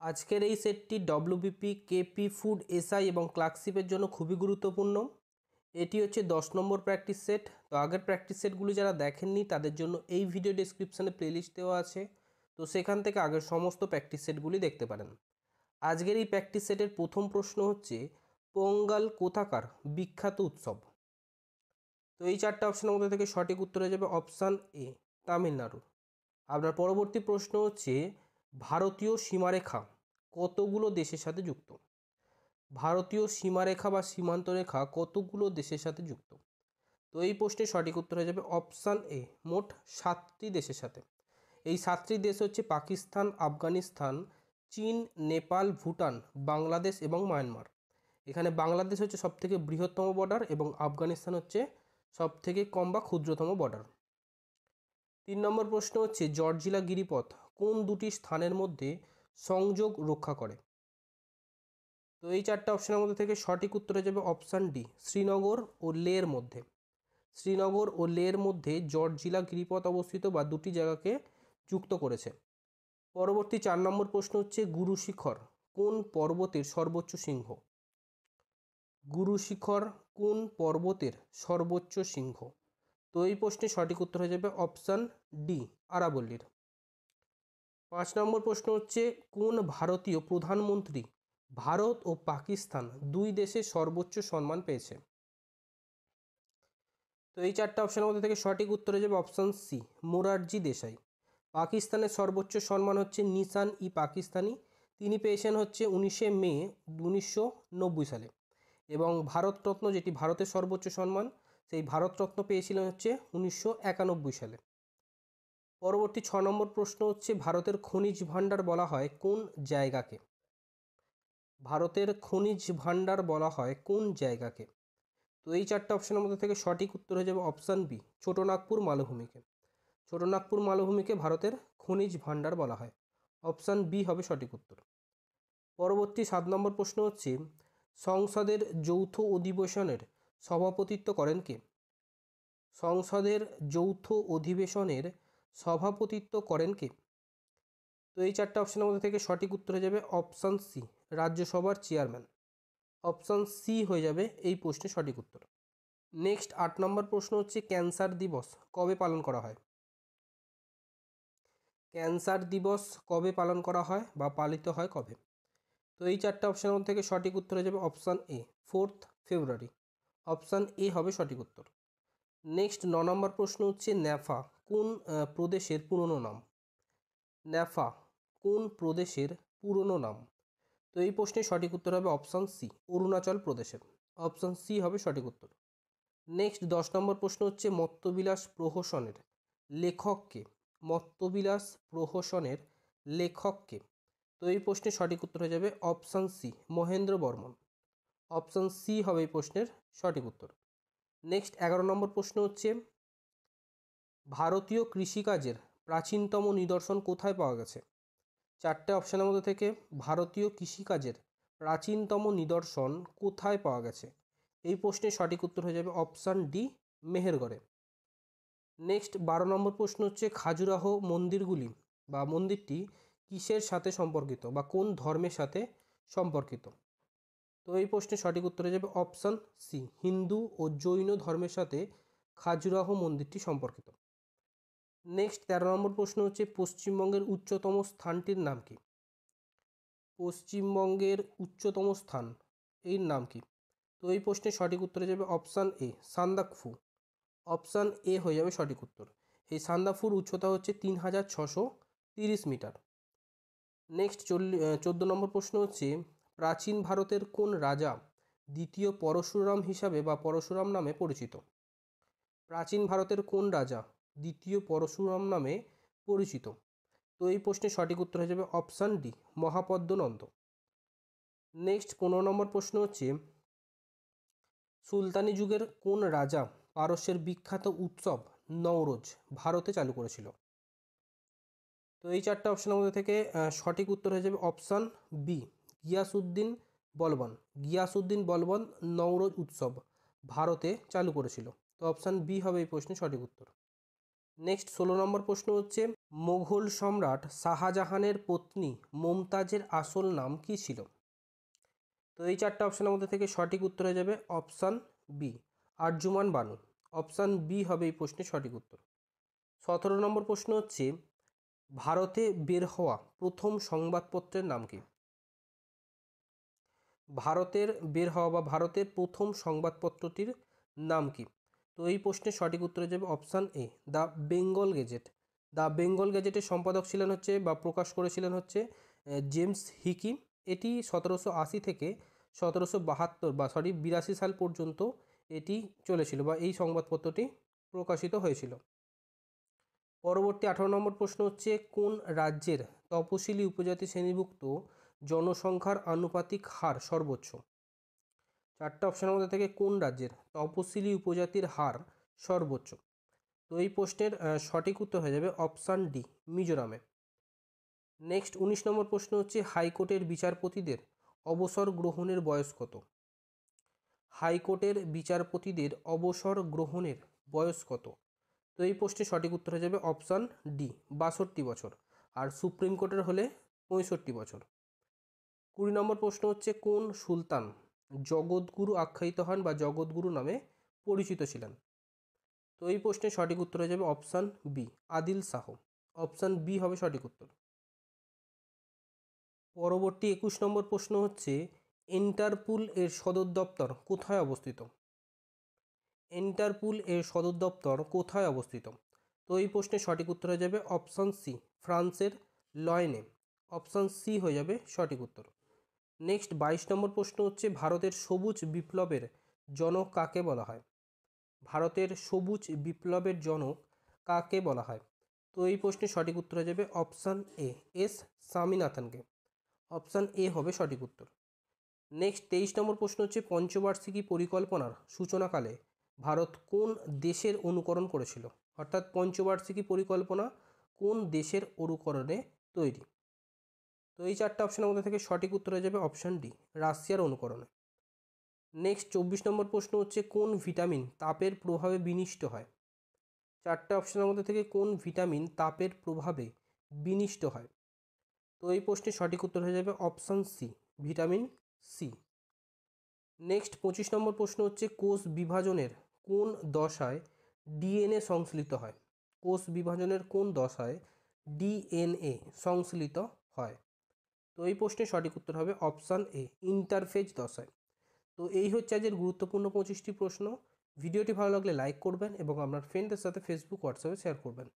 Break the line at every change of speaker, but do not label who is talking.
আজকের এই সেটটি ডব্লিউবিপি, কেপি, ফুড, এসআই এবং ক্লার্কশিপের জন্য খুবই গুরুত্বপূর্ণ। এটি হচ্ছে 10 নম্বর প্র্যাকটিস সেট। তো আগের প্র্যাকটিস সেটগুলি যারা দেখেননি তাদের জন্য এই ভিডিও ডেসক্রিপশানে প্লেলিস্ট দেওয়া আছে, তো সেখান থেকে আগের সমস্ত প্র্যাকটিস সেটগুলি দেখতে পারেন। আজকের এই প্র্যাকটিস সেটের প্রথম প্রশ্ন হচ্ছে, পোঙ্গল কোথাকার বিখ্যাত উৎসব? তো এই চারটা অপশনের মধ্যে থেকে সঠিক উত্তর হয়ে যাবে অপশান এ, তামিলনাড়ু। আপনার পরবর্তী প্রশ্ন হচ্ছে, ভারতীয় সীমারেখা কতগুলো দেশের সাথে যুক্ত? ভারতীয় সীমারেখা বা সীমান্ত রেখা কতগুলো দেশের সাথে যুক্ত? তো এই প্রশ্নের সঠিক উত্তর হয়ে যাবে অপশান এ, মোট 7টি দেশের সাথে। এই 7টি দেশ হচ্ছে পাকিস্তান, আফগানিস্তান, চীন, নেপাল, ভুটান, বাংলাদেশ এবং মায়ানমার। এখানে বাংলাদেশ হচ্ছে সবথেকে বৃহত্তম বর্ডার এবং আফগানিস্তান হচ্ছে সবথেকে কম বা ক্ষুদ্রতম বর্ডার। 3 নম্বর প্রশ্ন হচ্ছে, জর্জিলা গিরিপথ কোন দুটি স্থানের মধ্যে সংযোগ রক্ষা করে? তো এই চারটা অপশনের মধ্যে থেকে সঠিক উত্তর হয়ে যাবে অপশান ডি, শ্রীনগর ও লেহর মধ্যে। শ্রীনগর ও লেহর মধ্যে জর্জিলা গিরিপথ অবস্থিত বা দুটি জায়গাকে যুক্ত করেছে। পরবর্তী 4 নম্বর প্রশ্ন হচ্ছে, গুরু শিখর কোন পর্বতের সর্বোচ্চ শৃঙ্গ? গুরু শিখর কোন পর্বতের সর্বোচ্চ শৃঙ্গ? তো এই প্রশ্নের সঠিক উত্তর হয়ে যাবে অপশান ডি, আরাবল্লীর। 5 নম্বর প্রশ্ন হচ্ছে, কোন ভারতীয় প্রধানমন্ত্রী ভারত ও পাকিস্তান দুই দেশের সর্বোচ্চ সম্মান পেয়েছে? তো এই চারটা অপশনের মধ্যে থেকে সঠিক উত্তর হয়ে যাবে অপশান সি, মোরারজি দেশাই। পাকিস্তানের সর্বোচ্চ সম্মান হচ্ছে নিশান ই পাকিস্তানি। তিনি পেয়েছেন হচ্ছে 19শে মে 1990 সালে। এবং ভারতরত্ন, যেটি ভারতের সর্বোচ্চ সম্মান, সেই ভারতরত্ন পেয়েছিলেন হচ্ছে 1991 সালে। পরবর্তী 6 নম্বর প্রশ্ন হচ্ছে, ভারতের খনিজ ভাণ্ডার বলা হয় কোন জায়গাকে? ভারতের খনিজ ভাণ্ডার বলা হয় কোন জায়গাকে? তো এই চারটা অপশনের মধ্যে থেকে সঠিক উত্তর হয়ে যাবে অপশান বি, ছোটনাগপুর মালভূমিকে। ছোটনাগপুর মালভূমিকে ভারতের খনিজ ভাণ্ডার বলা হয়। অপশান বি হবে সঠিক উত্তর। পরবর্তী 7 নম্বর প্রশ্ন হচ্ছে, সংসদের যৌথ অধিবেশনের সভাপতিত্ব করেন কে? সংসদের যৌথ অধিবেশনের সভাপতিত্ব করেন কে? তো এই চারটা অপশনের মধ্যে থেকে সঠিক উত্তর হয়ে যাবে অপশান সি, রাজ্যসভার চেয়ারম্যান। অপশান সি হয়ে যাবে এই প্রশ্নের সঠিক উত্তর। নেক্সট 8 নম্বর প্রশ্ন হচ্ছে, ক্যান্সার দিবস কবে পালন করা হয়? ক্যান্সার দিবস কবে পালন করা হয় বা পালিত হয় কবে? তো এই চারটা অপশনের মধ্যে থেকে সঠিক উত্তর হয়ে যাবে option A, 4 February. Option A হবে সঠিক উত্তর। নেক্সট 9 নম্বর প্রশ্ন হচ্ছে, ন্যাফা কোন প্রদেশের পুরনো নাম? ন্যাফা কোন প্রদেশের পুরনো নাম? তো এই প্রশ্নের সঠিক উত্তর হবে অপশান সি, অরুণাচল প্রদেশের। অপশান সি হবে সঠিক উত্তর। নেক্সট 10 নম্বর প্রশ্ন হচ্ছে, মত্তবিলাস প্রহসনের লেখককে? মত্তবিলাস প্রহসনের লেখককে? তো এই প্রশ্নের সঠিক উত্তর হয়ে যাবে option C, Mahendra Barman. Option C হবে এই প্রশ্নের সঠিক উত্তর। নেক্সট 11 নম্বর প্রশ্ন হচ্ছে, ভারতীয় কৃষিকাজের প্রাচীনতম নিদর্শন কোথায় পাওয়া গেছে? চারটে অপশানের মধ্যে থেকে ভারতীয় কৃষিকাজের প্রাচীনতম নিদর্শন কোথায় পাওয়া গেছে? এই প্রশ্নের সঠিক উত্তর হয়ে যাবে অপশান ডি, মেহেরগড়ে। নেক্সট 12 নম্বর প্রশ্ন হচ্ছে, খাজুরাহ মন্দিরগুলি বা মন্দিরটি কিসের সাথে সম্পর্কিত বা কোন ধর্মের সাথে সম্পর্কিত? তো এই প্রশ্নের সঠিক উত্তর হয়ে যাবে অপশান সি, হিন্দু ও জৈন ধর্মের সাথে খাজুরাহ মন্দিরটি সম্পর্কিত। নেক্সট 13 নম্বর প্রশ্ন হচ্ছে, পশ্চিমবঙ্গের উচ্চতম স্থানটির নাম কি? পশ্চিমবঙ্গের উচ্চতম স্থান এর নাম কি? তো এই প্রশ্নের সঠিক উত্তর হয়ে যাবে option A, Sandakphu. Option A হয়ে যাবে সঠিক উত্তর। এই সান্দাকফুর উচ্চতা হচ্ছে 3630 মিটার। নেক্সট 14 নম্বর প্রশ্ন হচ্ছে, প্রাচীন ভারতের কোন রাজা দ্বিতীয় পরশুরাম হিসাবে বা পরশুরাম নামে পরিচিত? প্রাচীন ভারতের কোন রাজা দ্বিতীয় পরশুরাম নামে পরিচিত? তো এই প্রশ্নের সঠিক উত্তর হয়ে যাবে অপশান ডি, মহাপদ্মনন্দ। নেক্সট 15 নম্বর প্রশ্ন হচ্ছে, সুলতানি যুগের কোন রাজা পারস্যের বিখ্যাত উৎসব নওরোজ ভারতে চালু করেছিল? তো এই চারটা অপশনের মধ্যে থেকে সঠিক উত্তর হয়ে যাবে অপশান বি, গিয়াসউদ্দিন বলবন। গিয়াসউদ্দিন বলবন নওরোজ উৎসব ভারতে চালু করেছিল। তো অপশান বি হবে এই প্রশ্নের সঠিক উত্তর। নেক্সট 16 নম্বর প্রশ্ন হচ্ছে, মুঘল সম্রাট শাহজাহানের পত্নী মমতাজের আসল নাম কী ছিল? তো এই চারটে অপশানের মধ্যে থেকে সঠিক উত্তর হয়ে যাবে option B, Arjuman Banu. Option B হবে এই প্রশ্নের সঠিক উত্তর। 17 নম্বর প্রশ্ন হচ্ছে, ভারতে বের হওয়া প্রথম সংবাদপত্রের নাম কি? ভারতের বের হওয়া বা ভারতের প্রথম সংবাদপত্রটির নাম কি? তো এই প্রশ্নের সঠিক উত্তর হয়ে যাবে option A, the Bengal gazette. The Bengal গেজেটের সম্পাদক ছিলেন হচ্ছে বা প্রকাশ করেছিলেন হচ্ছে জেমস হিকি। এটি 1780 থেকে 82 সাল পর্যন্ত এটি চলেছিল বা এই সংবাদপত্রটি প্রকাশিত হয়েছিল। পরবর্তী 18 নম্বর প্রশ্ন হচ্ছে, কোন রাজ্যের তপশিলি উপজাতি শ্রেণীভুক্ত জনসংখ্যার আনুপাতিক হার সর্বোচ্চ? চারটে অপশনের মধ্যে থেকে কোন রাজ্যের তপশিলি উপজাতির হার সর্বোচ্চ? তো এই প্রশ্নের সঠিক উত্তর হয়ে যাবে অপশান ডি, মিজোরামে। নেক্সট 19 নম্বর প্রশ্ন হচ্ছে, হাইকোর্টের বিচারপতিদের অবসর গ্রহণের বয়স কত? হাইকোর্টের বিচারপতিদের অবসর গ্রহণের বয়স কত? তো এই প্রশ্নের সঠিক উত্তর হয়ে যাবে অপশান ডি, 62 বছর। আর সুপ্রিম কোর্টের হলে 65 বছর। 20 নম্বর প্রশ্ন হচ্ছে, কোন সুলতান জগৎগুরু আখ্যায়িত হন বা জগৎগুরু নামে পরিচিত ছিলেন? তো এই প্রশ্নের সঠিক উত্তর হয়ে যাবে option B, Adil Shah. Option B হবে সঠিক উত্তর। পরবর্তী 21 নম্বর প্রশ্ন হচ্ছে, ইন্টারপোল এর সদর দপ্তর কোথায় অবস্থিত? ইন্টারপোল এর সদর দপ্তর কোথায় অবস্থিত? তো এই প্রশ্নের সঠিক উত্তর হয়ে যাবে অপশান সি, ফ্রান্সের লয়েনে। অপশান সি হয়ে যাবে সঠিক উত্তর। নেক্সট 22 নম্বর প্রশ্ন হচ্ছে, ভারতের সবুজ বিপ্লবের জনক কাকে বলা হয়? ভারতের সবুজ বিপ্লবের জনক কাকে বলা হয়? তো এই প্রশ্নের সঠিক উত্তর হয়ে যাবে অপশান এ, এস স্বামীনাথনকে। অপশান এ হবে সঠিক উত্তর। নেক্সট 23 নম্বর প্রশ্ন হচ্ছে, পঞ্চবার্ষিকী পরিকল্পনার সূচনাকালে ভারত কোন দেশের অনুকরণ করেছিল? অর্থাৎ পঞ্চবার্ষিকী পরিকল্পনা কোন দেশের অনুকরণে তৈরি? তো এই চারটে অপশানের মধ্যে থেকে সঠিক উত্তর হয়ে যাবে অপশান ডি, রাশিয়ার অনুকরণে। নেক্সট 24 নম্বর প্রশ্ন হচ্ছে, কোন ভিটামিন তাপের প্রভাবে বিনষ্ট হয়? চারটে অপশানের মধ্যে থেকে কোন ভিটামিন তাপের প্রভাবে বিনষ্ট হয়? তো এই প্রশ্নের সঠিক উত্তর হয়ে যাবে option C, vitamin C. Next 25 নম্বর প্রশ্ন হচ্ছে, কোষ বিভাজনের কোন দশায় ডিএনএ সংশ্লিষ্ট হয়? কোষ বিভাজনের কোন দশায় ডিএনএ সংশ্লিষ্ট হয়? তো এই প্রশ্নের সঠিক উত্তর হবে অপশান এ, ইন্টারফেজ দশায়। তো এই হচ্ছে আজকের গুরুত্বপূর্ণ 25টি প্রশ্ন। ভিডিওটি ভালো লাগলে লাইক করবেন এবং আপনার ফ্রেন্ডদের সাথে ফেসবুক হোয়াটসঅ্যাপে শেয়ার করবেন।